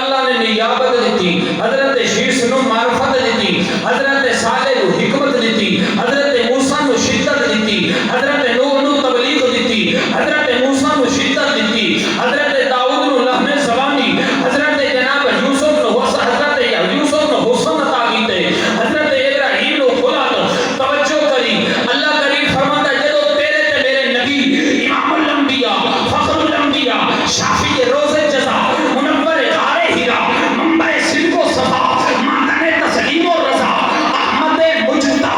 اللہ نے نیابت دیتی، حضرت شیس نو معرفت دیتی، حضرت صالح نو حکمت دیتی، حضرت موسیٰ نو شدت دیتی، حضرت نوح نو تبلیغ دیتی، حضرت موسیٰ نو شدت دیتی، حضرت داؤد نو لحن زبانی، حضرت جناب یوسف نو حسن عطا کیتے، حضرت ابراہیم نو خلات توجہ کری۔ اللہ کریم فرماتا ہے جدو تیرے تے میرے نبی امام الانبیاء فخر الانبیاء شافی روز جزا منور غار ہیرا منبع صدق و صفا معدن تسلیم و رضا احمد مجتبی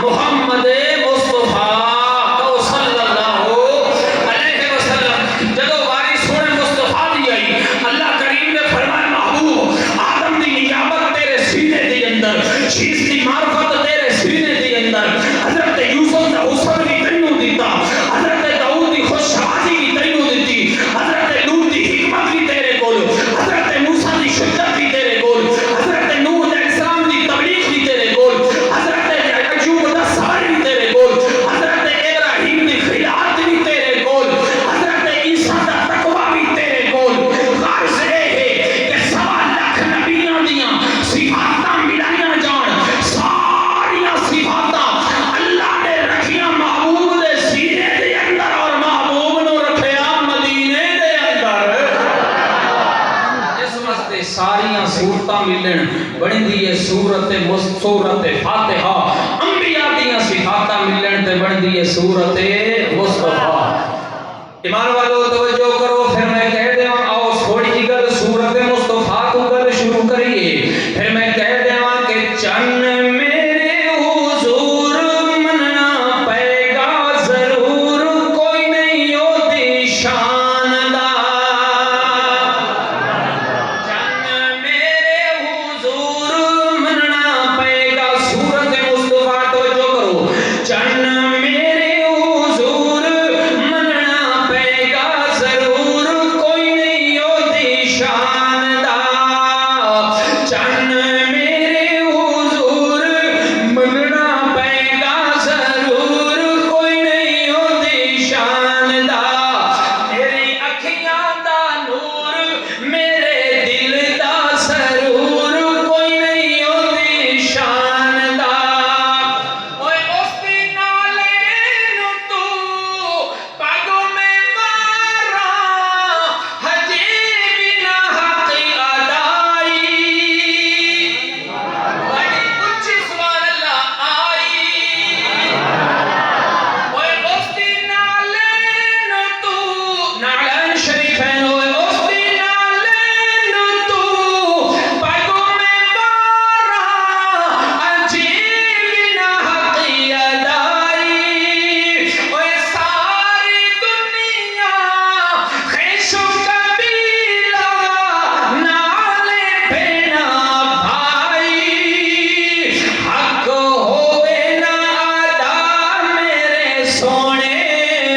محمد مصطفیٰ صلی اللہ علیہ وسلم جدو باری سونے مصطفیٰ دی آئی، اللہ کریم نے فرمایا محبوب آدم دی نیابت تیرے سینے دی اندر، شیس دی معرفت تیرے سینے دی اندر، حضرت یوسف دا حسن بھی تینوں دیتا، حضرت داؤد دی خوش شوازی بھی تینوں دیتی، حضرت لوط دی حکمت بھی تیرے کول، حضرت موسیٰ دی شدت بھی تیرے کول، حضرت نوح علیہ السلام دی تبلیغ بھی تیرے کول، حضرت ایوب دا صبر بھی تیرے کول، حضرت ابراہیم دی خیرات بھی تیرے کول، حضرت عیسیٰ دا تقوی بھی تیرے کول۔ غرض یہ ہے کہ 1.25 نبیاں دیاں صفاتاں ملائیاں جان، ساریاں صفاتاں اللہ نے رکھیاں محبوب دے سینے دے اندر اور محبوب نو رکھیا مدینے دے اندر۔ اس واسطے ساریاں صورتاں ملن بڑی دی ہے سورت فاتحہ، انبیاء دیاں صفاتاں ملن تے بڑی دی ہے سورت مصطفیٰ۔ ایمان والو توجہ کرو، پھر میں کہہ دیا آؤ تھوڑی جی گل سورت مصطفیٰ تو گل شروع کریے، پھر میں کہہ دیا کہ چن میرے حضور مننا پے گا ضرور، کوئی نہیں ہوتی شاندار۔ چن میرے حضور مننا پے گا، سورت مصطفیٰ توجہ کرو، چن میرے حضور مننا پے گا ضرور، کوئی نہیں ہوتی شاندار۔ چن میرے حضور مننا پے گا ضرور، کوئی نہیں ہوتی شاندار۔ میری اکھیاں دا نور میرے دل دا سرور، کوئی نہیں ہوتی شاندار۔ اوے اس دی نالے نو تو پاگوں میں مارا، ہجے بنا حق ادائی، بڑی اچھی سبحان اللہ آئی۔ اوے اس دی نالے نو تو نعلین شریفین، اوے اس دی نالے نو تو پاگوں میں مارا، ہجے بنا حق ادائی۔ اوے ساری دنیا خیش و قبیلہ نالے بھیڑا بھائی، حق ہوئے نہ ادا میرے سونے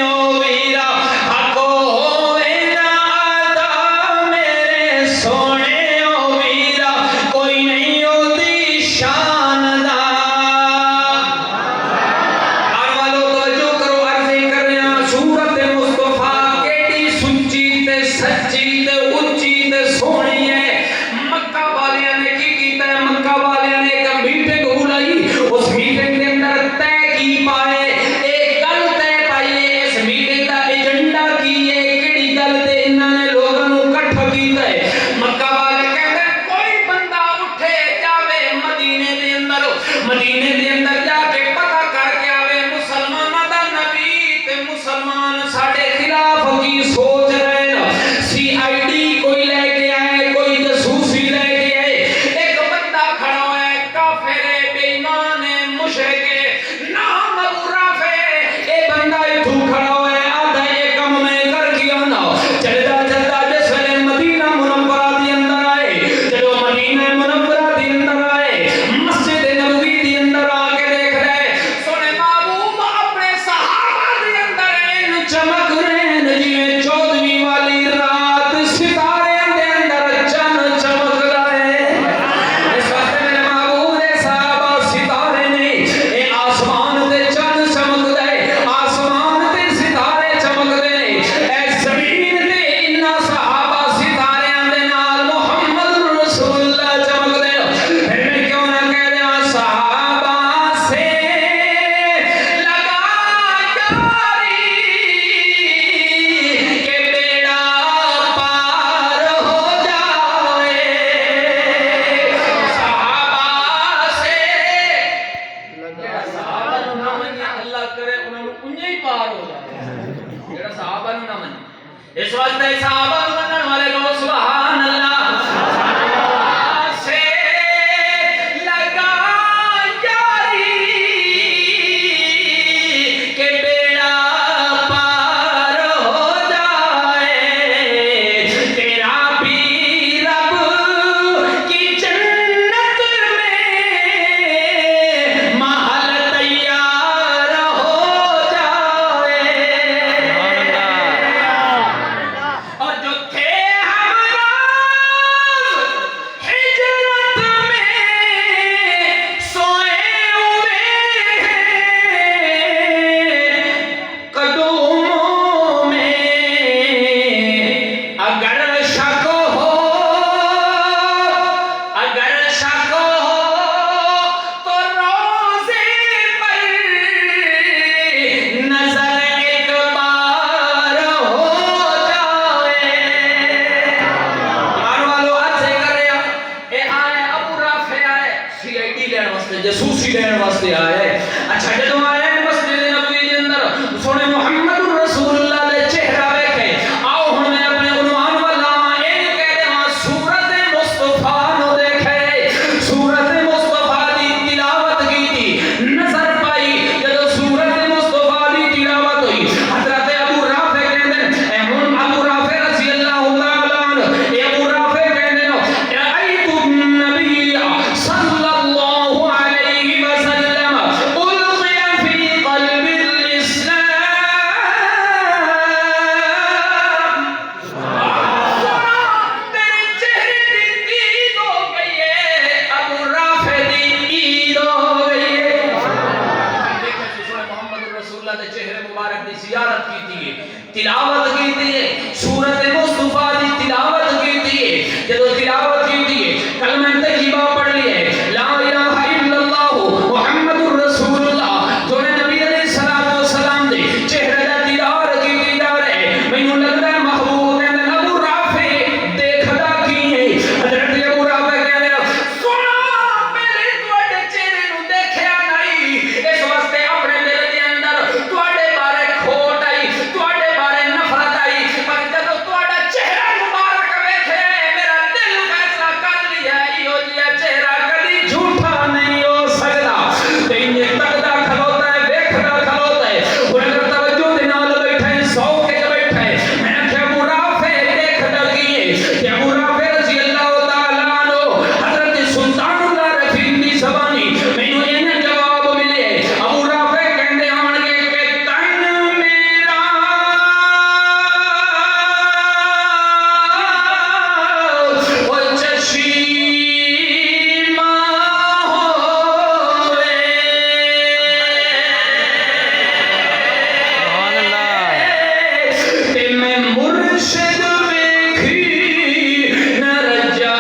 او ویرا، حق ہوئے نہ ادا میرے سونے او ویرا، کوئی نہیں ہوتی شاندار۔ آن والو توجہ کرو، عرضیں کر رہے ہیں سورت مصطفیٰ کیڑی سچی تے سچی تے اچھی تے سونی ہے۔ مکہ والیاں نے کی کیتا ہے؟ مکہ والیاں نے ایک میٹنگ بلائی، اس میٹنگ کے اندر طے کی پائے، ایک گل طے پائی ہے، اس میٹنگ دا ایجنڈا کی ہے، کیڑی گل تے انہاں نے لوگاں نو اکٹھا کیتا ہے۔ مکہ والے کہتے ہیں کوئی بندہ اٹھے جاوے مدینے دے اندر جا کے پتہ کر کے آوے مسلماناں دا نبی تے مسلمان ساڈے خلاف کی سوچ رہے ہیں۔ سی آئی ڈی کوئی لے کے آئے، کوئی جاسوسی لے کے آئے، ایک بندہ کھڑا ہوا ہے، کافر ہے، بے ایمان ہے، مشرک ہے، نامعرف ہے، اے بندہ اتھوں کھڑا ہوا ہے، آدھا یہ کم میں کر کے آنا۔ چلدا چلدا جس ویلے مدینہ منورہ دی اندر آئے، جدو مدینہ منورہ دی اندر آئے، مسجد نبوی دی اندر آ کے دیکھ رہے خوشی لین واسطے آیا ہے. اچھا جدوں آیا ہے مسجد نبوی دے اندر سونے محمد رسول اللہ دے چہرہ ویکھے. آؤ ہن میں اپنے عنوان والا ایں کہہ دیواں سورت مصطفیٰ نو دیکھے. سورت مصطفیٰ دی تلاوت کیتی نظر پائی. جدوں سورت مصطفیٰ دی تلاوت ہوئی حضرت ابو رافع کہندے اے ہن ابو رافع رضی اللہ تعالی عنہ اے ابو رافع کہندے رأیت النبی صلی اللہ علیہ وسلم القی فی قلب الاسلام. تیرے چہرے دی عید ہو گئی ہے ابو رافع دی عید ہو گئی ہے. دیکھیں سورہ محمد رسول اللہ دے چہرے مبارک دی زیارت کیتی ہے, تلاوت کیتی ہے, سورت مصطفیٰ دی تلاوت کیتی ہے. جدو تلاوت کیتی ہے کلمہ طیبہ پڑھ لی ہے لا الہ الا اللہ محمد رسول اللہ جو نبی علیہ الصلوۃ والسلام دے چہرے دا دیدار کیتی جا رہے. مینوں لگدا ہے محبوب کہندے ابو رافع دیکھدا کی ہے. حضرت ابو رافع کہندے سونا پہلے تواڈے چہرے نوں دیکھیا نہیں, اس واسطے اپنے دل دے اندر تواڈے بارے کھوٹ آئی, تواڈے بارے نفرت آئی. پر جدوں تواڈا چہرہ مبارک ویکھے میرا دل فیصلہ کر لیا ایو جیا چہرہ کبھی جھوٹا نہیں ہو سکدا. تے یہ تکدا کھلوتا ہے, ویکھدا کھلوتا ہے. اور اگر توجہ دے نال بیٹھا ہے, سو کے بیٹھا ہے, میں کہ ابو رافع دیکھدا کی ہے کہ ابو رافع رضی اللہ تعالی عنہ حضرت سلطان اللہ رفیق دی زبانی مینوں انہاں جواب ملے. ابو رافع کہندے ہون گے کہ تن میرا او چشیمہ ہوئے تے میں مرشد ویکھی نہ رجا.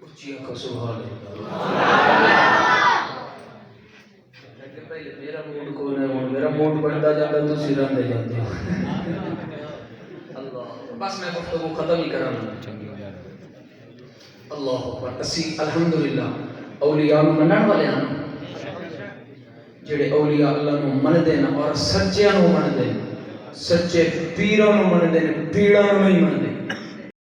اچھی آنکھوں سبحان اللہ. پہلے میرا موڈ کون ہے, میرا موڈ بنتا جاتا تو سران دے جاتے ہو. اللہ بس میں گفتگو ختم ہی کرانا. اللہ اکبر. اسی الحمدللہ اولیاء نو منن والے ہاں, جڑے اولیاء اللہ نو مندے نا اور سچیاں نو مندے, سچے پیراں نو مندے نے, پیڑاں نو نہیں مندے.